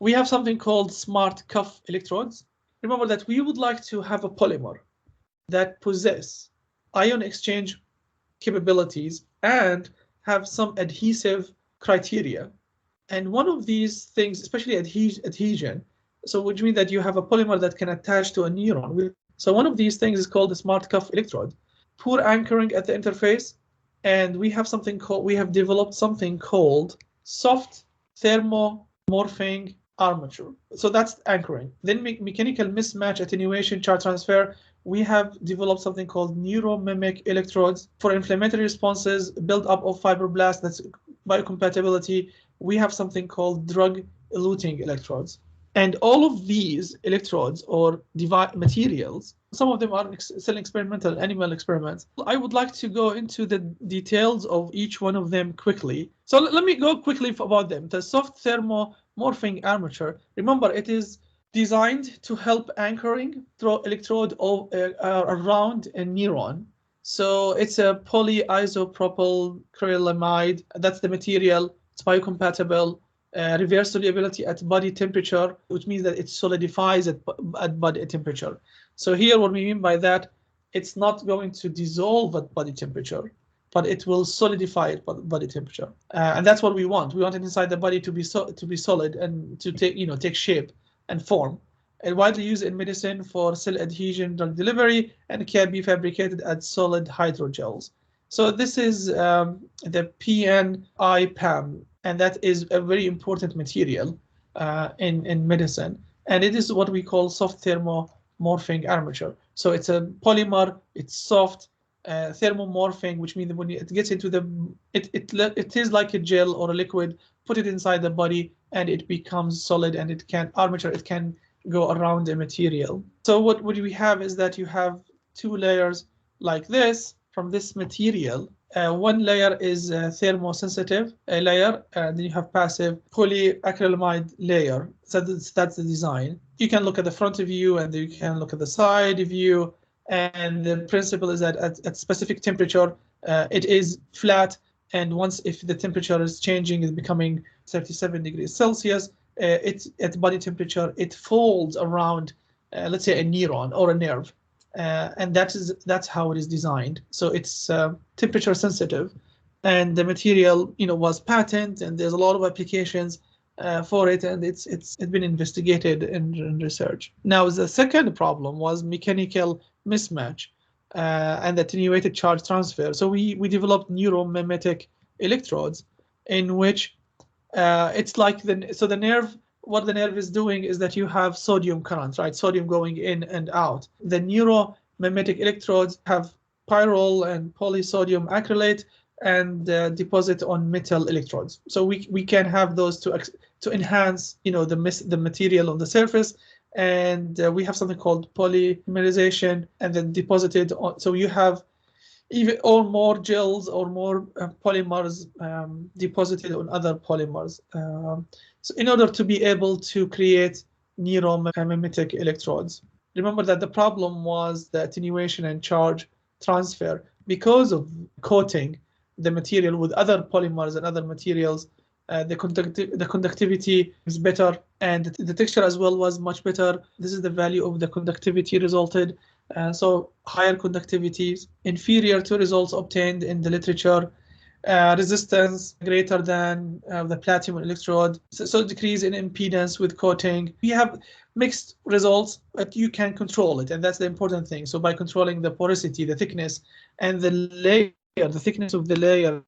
we have something called smart cuff electrodes. Remember that we would like to have a polymer that possess ion exchange capabilities and have some adhesive criteria. And one of these things, especially adhesion, so which means that you have a polymer that can attach to a neuron. So one of these things is called the smart cuff electrode. Poor anchoring at the interface, and we have developed something called soft thermomorphing armature. So that's anchoring. Then mechanical mismatch attenuation charge transfer. We have developed something called neuro-mimetic electrodes for inflammatory responses, build up of fibroblasts, that's biocompatibility. We have something called drug-eluting electrodes. And all of these electrodes or materials, some of them are still experimental, animal experiments. I would like to go into the details of each one of them quickly. So let me go quickly about them. The soft thermomorphing armature, remember it is designed to help anchoring through electrode around a neuron. So it's a polyisopropyl acrylamide. That's the material. It's biocompatible. Reverse solubility at body temperature, which means that it solidifies at body temperature. So here what we mean by that, it's not going to dissolve at body temperature, but it will solidify at body temperature. And that's what we want. We want it inside the body to be solid and to take shape and form. And widely used in medicine for cell adhesion drug delivery and can be fabricated as solid hydrogels. So this is the PNI-PAM, and that is a very important material in medicine. And it is what we call soft thermomorphing armature. So it's a polymer, it's soft, thermomorphing, which means that when it gets into it is like a gel or a liquid, put it inside the body and it becomes solid, and it can go around the material. So what we have is that you have two layers like this from this material. One layer is a thermosensitive layer, and then you have passive polyacrylamide layer. So that's the design. You can look at the front view and you can look at the side view. And the principle is that at specific temperature, it is flat. And once if the temperature is changing, it's becoming 37 degrees Celsius, at body temperature, it folds around, let's say, a neuron or a nerve. And that's how it is designed. So it's temperature sensitive, and the material was patented, and there's a lot of applications for it, and it's been investigated in research. Now the second problem was mechanical mismatch and attenuated charge transfer. So we developed neuro-mimetic electrodes in which it's like the nerve. What the nerve is doing is that you have sodium current, right? Sodium going in and out. The neuro-mimetic electrodes have pyrrole and polysodium acrylate and deposit on metal electrodes. So we can have those to enhance, the material on the surface. And we have something called polymerization, and then deposited on. So you have even or more gels or more polymers deposited on other polymers. So in order to be able to create neuro-mimetic electrodes. Remember that the problem was the attenuation and charge transfer. Because of coating the material with other polymers and other materials, the conductivity is better, and the texture as well was much better. This is the value of the conductivity resulted. So higher conductivities, inferior to results obtained in the literature. Resistance greater than the platinum electrode, so decrease in impedance with coating. We have mixed results, but you can control it, and that's the important thing. So by controlling the porosity, the thickness, and the layer, the thickness of the layer,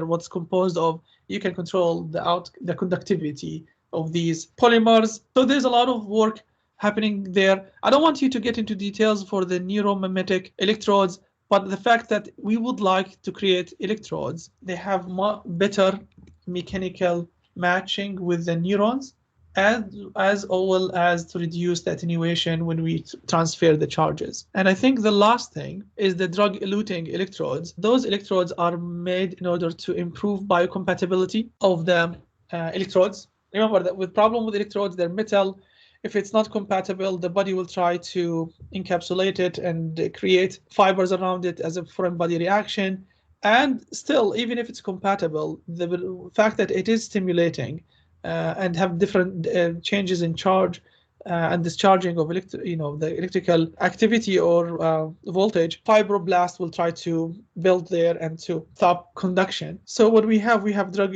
what's composed of, you can control the conductivity of these polymers. So there's a lot of work happening there. I don't want you to get into details for the neuro-mimetic electrodes, but the fact that we would like to create electrodes, they have better mechanical matching with the neurons, as well as to reduce the attenuation when we transfer the charges. And I think the last thing is the drug-eluting electrodes. Those electrodes are made in order to improve biocompatibility of the electrodes. Remember that with problem with electrodes, they're metal. If it's not compatible, the body will try to encapsulate it and create fibers around it as a foreign body reaction. And still, even if it's compatible, the fact that it is stimulating and have different changes in charge and discharging of the electrical activity or voltage, fibroblast will try to build there and to stop conduction. So what we have drug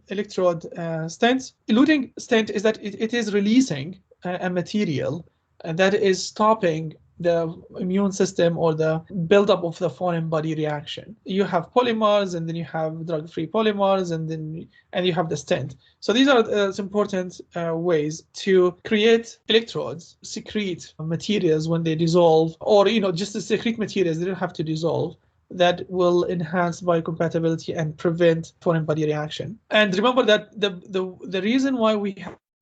electrode stents. Eluting stent is that it is releasing a material that is stopping the immune system or the buildup of the foreign body reaction. You have polymers, and then you have drug-free polymers, and you have the stent. So these are important ways to create electrodes, secrete materials when they dissolve, or just to secrete materials. They don't have to dissolve. That will enhance biocompatibility and prevent foreign body reaction. And remember that the reason why we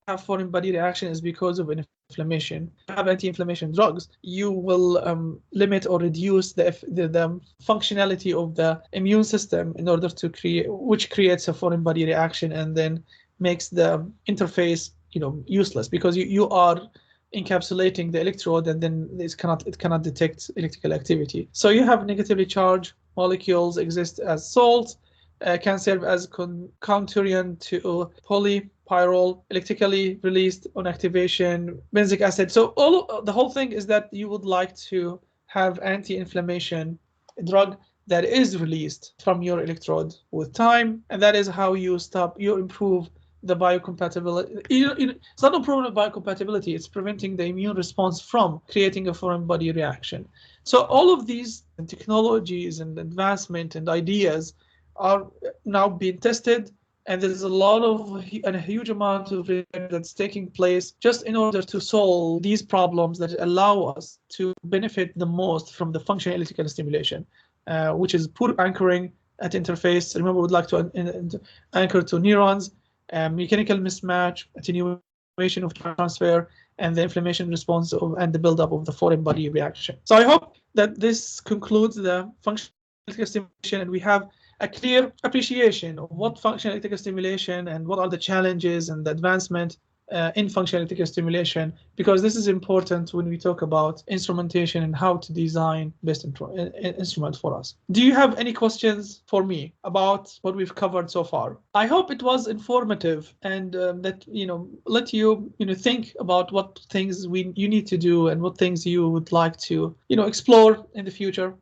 have foreign body reaction is because of inflammation. If you have anti-inflammation drugs, you will limit or reduce the functionality of the immune system in order to which creates a foreign body reaction and then makes the interface useless, because you are encapsulating the electrode, and then it cannot detect electrical activity. So you have negatively charged molecules exist as salt, can serve as counterient to polypyrrole, electrically released on activation, benzoic acid. So the whole thing is that you would like to have anti-inflammation drug that is released from your electrode with time, and that is how you improve the biocompatibility. It's not improving biocompatibility, it's preventing the immune response from creating a foreign body reaction. So all of these technologies and advancement and ideas are now being tested, and there's a huge amount of research that's taking place just in order to solve these problems that allow us to benefit the most from the functional electrical stimulation, which is poor anchoring at interface. Remember, we'd like to anchor to neurons, mechanical mismatch, attenuation of transfer, and the inflammation response and the buildup of the foreign body reaction. So I hope that this concludes the functional electrical stimulation, and we have a clear appreciation of what functional electrical stimulation and what are the challenges and the advancement in functional electrical stimulation, because this is important when we talk about instrumentation and how to design best instrument for us. Do you have any questions for me about what we've covered so far? I hope it was informative, and that let you think about what things you need to do and what things you would like to explore in the future.